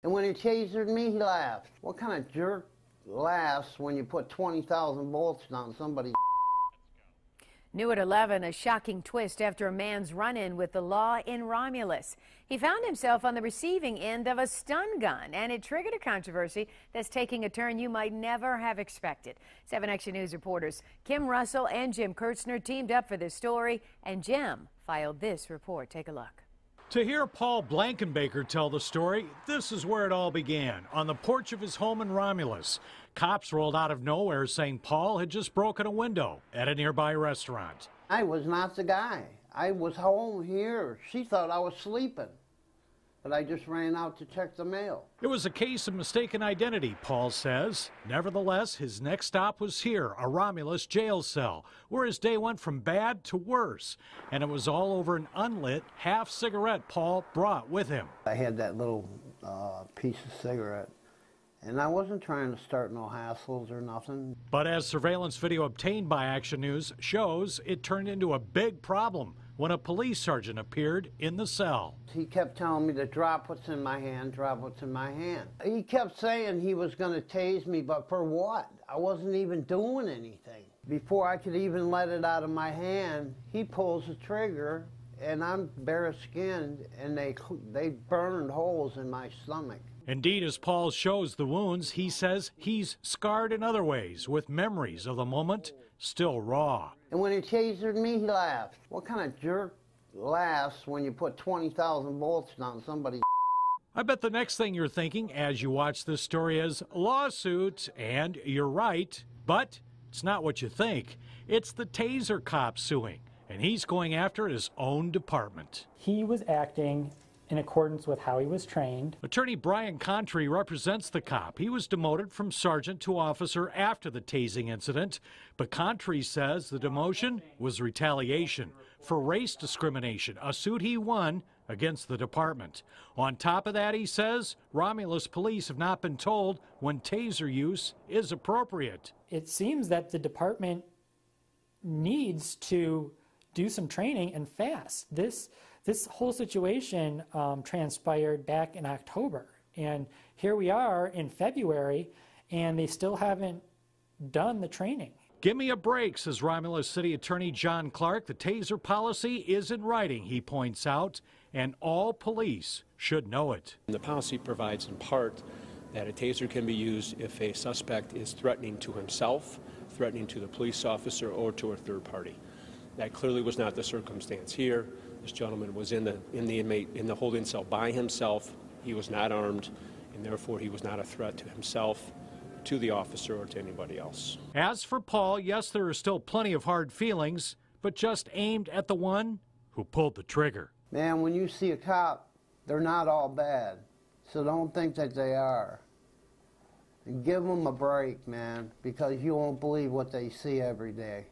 And when he tasered me, he laughed. What kind of jerk laughs when you put 20,000 volts down somebody's? New at 11, a shocking twist after a man's run-in with the law in Romulus. He found himself on the receiving end of a stun gun, and it triggered a controversy that's taking a turn you might never have expected. 7 Action News reporters Kim Russell and Jim Kurtzner teamed up for this story, and Jim filed this report. Take a look. To hear Paul Blankenbaker tell the story, this is where it all began, on the porch of his home in Romulus. Cops rolled out of nowhere saying Paul had just broken a window at a nearby restaurant. I was not the guy. I was home here. She thought I was sleeping, but I just ran out to check the mail. It was a case of mistaken identity, Paul says. Nevertheless, his next stop was here, a Romulus jail cell, where his day went from bad to worse. And it was all over an unlit half cigarette Paul brought with him. I had that little piece of cigarette, and I wasn't trying to start no hassles or nothing. But as surveillance video obtained by Action News shows, it turned into a big problem when a police sergeant appeared in the cell. He kept telling me to drop what's in my hand, drop what's in my hand. He kept saying he was going to tase me, but for what? I wasn't even doing anything. Before I could even let it out of my hand, he pulls the trigger, and I'm bare-skinned, and they burned holes in my stomach. Indeed, as Paul shows the wounds, he says he's scarred in other ways, with memories of the moment still raw. And when he tasered me, he laughed. What kind of jerk laughs when you put 20,000 volts down somebody's? I bet the next thing you're thinking as you watch this story is lawsuit, and you're right, but it's not what you think. It's the taser cop suing, and he's going after his own department. He was acting in accordance with how he was trained. Attorney Brian Contry represents the cop. He was demoted from sergeant to officer after the tasing incident, but Contry says the demotion was retaliation for race discrimination, a suit he won against the department. On top of that, he says Romulus police have not been told when taser use is appropriate. It seems that the department needs to do some training, and fast. This whole situation transpired back in October, and here we are in February, and they still haven't done the training. Give me a break, says Romulus City Attorney John Clark. The taser policy is in writing, he points out, and all police should know it. The policy provides in part that a taser can be used if a suspect is threatening to himself, threatening to the police officer, or to a third party. That clearly was not the circumstance here. This gentleman was in the holding cell by himself. He was not armed, and therefore he was not a threat to himself, to the officer, or to anybody else. As for Paul, yes, there are still plenty of hard feelings, but just aimed at the one who pulled the trigger. Man, when you see a cop, they're not all bad, so don't think that they are. And give them a break, man, because you won't believe what they see every day.